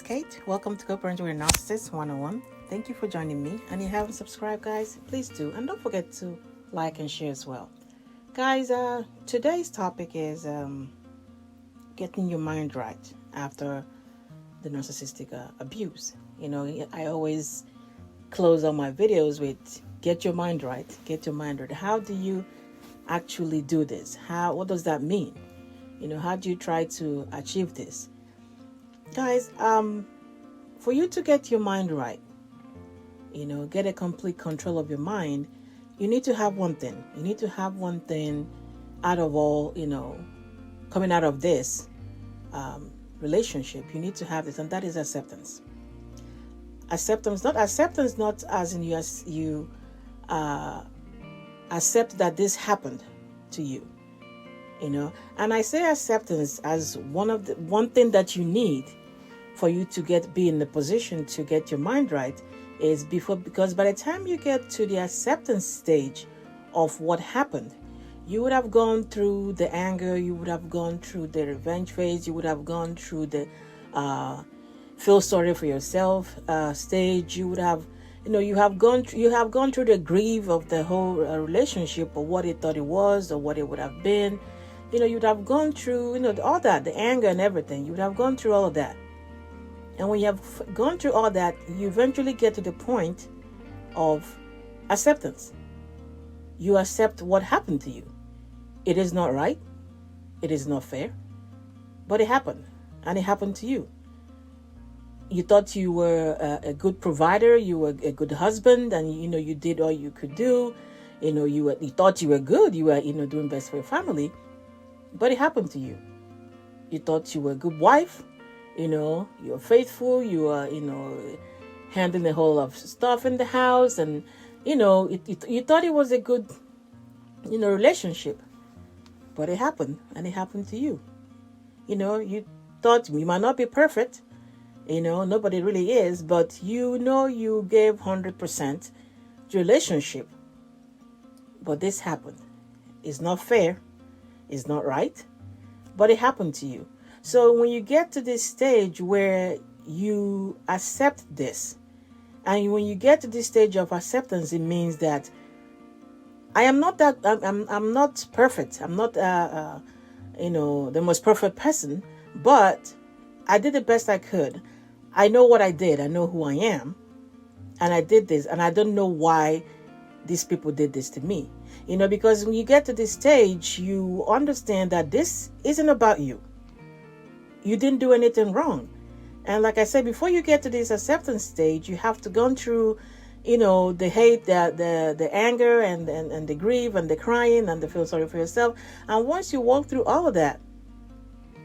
Kate. Welcome to Co-Parenting with a Narcissist 101. Thank you for joining me. And if you haven't subscribed, guys, please do. And don't forget to like and share as well. Guys, today's topic is getting your mind right after the narcissistic abuse. You know, I always close all my videos with get your mind right. Get your mind right. How do you actually do this? What does that mean? You know, how do you try to achieve this? Guys, for you to get your mind right, you know, get a complete control of your mind, you need to have one thing. You need to have one thing out of all, you know, coming out of this relationship. You need to have this, and that is acceptance. Acceptance, not as in you accept that this happened to you. You know, and I say acceptance as one thing that you need for you to be in the position to get your mind right is because by the time you get to the acceptance stage of what happened, you would have gone through the anger, you would have gone through the revenge phase, you would have gone through the feel sorry for yourself stage, you would have, you know, you have gone through the grief of the whole relationship, or what it thought it was, or what it would have been. You know, you'd have gone through, you know, all that, the anger and everything. You would have gone through all of that. And when you have gone through all that, you eventually get to the point of acceptance. You accept what happened to you. It is not right. It is not fair. But it happened. And it happened to you. You thought you were a good provider. You were a good husband. And, you know, you did all you could do. You know, you thought you were good. You were, you know, doing best for your family. But it happened to you. You thought you were a good wife. You know, you were faithful. You were, you know, handling the whole of stuff in the house. And, you know, you thought it was a good, you know, relationship. But it happened. And it happened to you. You know, you thought you might not be perfect. You know, nobody really is. But you know you gave 100% to the relationship. But this happened. It's not fair. It's not right, but it happened to you. So when you get to this stage where you accept this, and when you get to this stage of acceptance, it means that I'm not perfect. I'm not, you know, the most perfect person, but I did the best I could. I know what I did. I know who I am, and I did this, and I don't know why these people did this to me. You know, because when you get to this stage, you understand that this isn't about you. You didn't do anything wrong. And like I said, before you get to this acceptance stage, you have to go through, you know, the hate, the anger, and the grief, and the crying, and the feel sorry for yourself. And once you walk through all of that,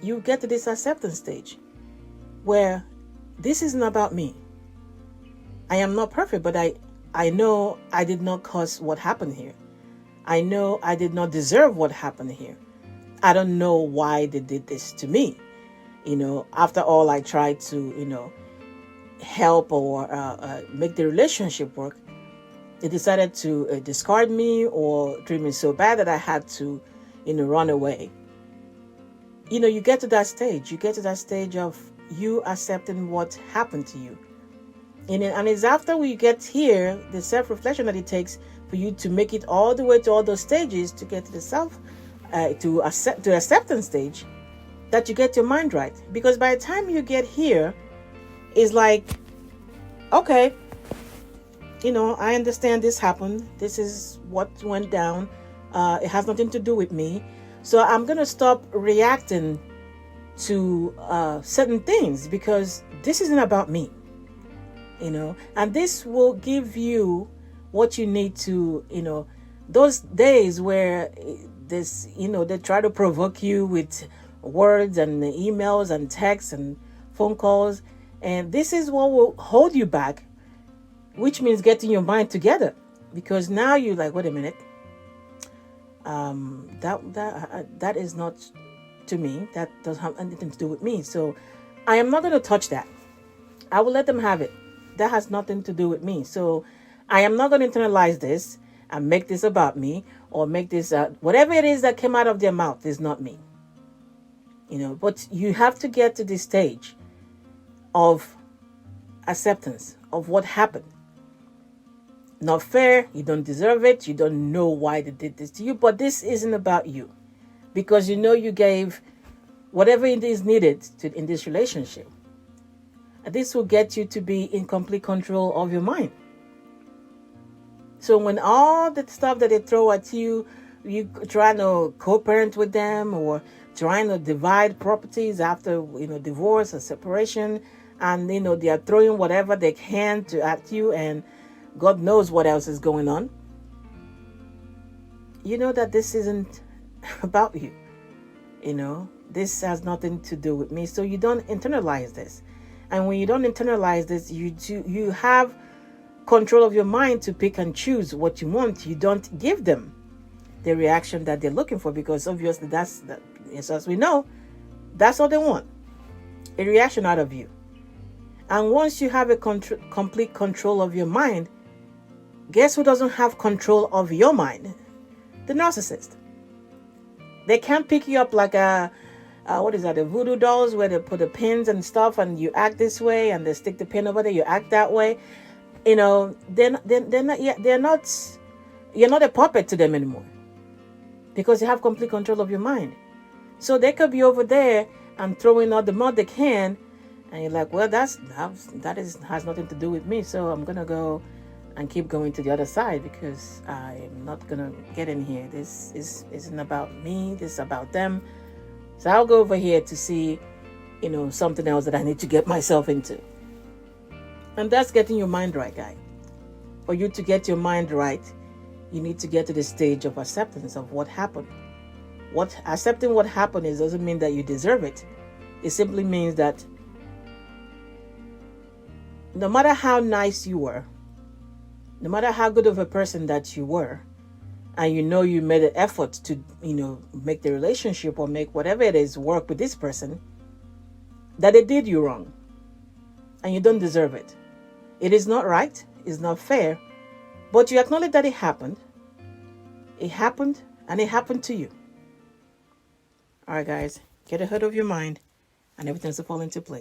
you get to this acceptance stage where this isn't about me. I am not perfect, but I know I did not cause what happened here. I know I did not deserve what happened here. I don't know why they did this to me. You know, after all, I tried to, you know, help or make the relationship work. They decided to discard me or treat me so bad that I had to, you know, run away. You know, you get to that stage. You get to that stage of you accepting what happened to you. And it's after we get here, the self-reflection that it takes for you to make it all the way to all those stages to get to the acceptance stage, that you get your mind right. Because by the time you get here, it's like, okay, you know, I understand this happened. This is what went down. It has nothing to do with me. So I'm going to stop reacting to certain things because this isn't about me. You know, and this will give you what you need to, you know, those days where this, you know, they try to provoke you with words and emails and texts and phone calls. And this is what will hold you back, which means getting your mind together. Because now you're like, wait a minute, that is not to me. That doesn't have anything to do with me. So I am not going to touch that. I will let them have it. That has nothing to do with me. So I am not going to internalize this and make this about me, or make this, whatever it is that came out of their mouth is not me. You know, but you have to get to this stage of acceptance of what happened. Not fair, you don't deserve it, you don't know why they did this to you, but this isn't about you. Because you know you gave whatever it is needed in this relationship. And this will get you to be in complete control of your mind. So when all the stuff that they throw at you, you trying to co-parent with them or trying to divide properties after, divorce or separation, and, they are throwing whatever they can at you, and God knows what else is going on. You know that this isn't about you. This has nothing to do with me. So you don't internalize this. And when you don't internalize this, you have control of your mind to pick and choose what you want. You don't give them the reaction that they're looking for, because obviously as we know, that's all they want. A reaction out of you. And once you have a complete control of your mind, guess who doesn't have control of your mind? The narcissist. They can't pick you up like the voodoo dolls where they put the pins and stuff and you act this way and they stick the pin over there, you act that way. They're not, you're not a puppet to them anymore, because you have complete control of your mind. So they could be over there and throwing all the mud they can, and you're like, well, that has nothing to do with me, so I'm gonna go and keep going to the other side because I'm not gonna get in here. This isn't about me, this is about them. So I'll go over here to see, something else that I need to get myself into. And that's getting your mind right, guy. For you to get your mind right, you need to get to the stage of acceptance of what happened. Accepting what happened doesn't mean that you deserve it. It simply means that no matter how nice you were, no matter how good of a person that you were, and you made an effort to, make the relationship or make whatever it is work with this person, that they did you wrong. And you don't deserve it. It is not right. It's not fair. But you acknowledge that it happened. It happened, and it happened to you. All right, guys. Get ahead of your mind, and everything's to fall into place.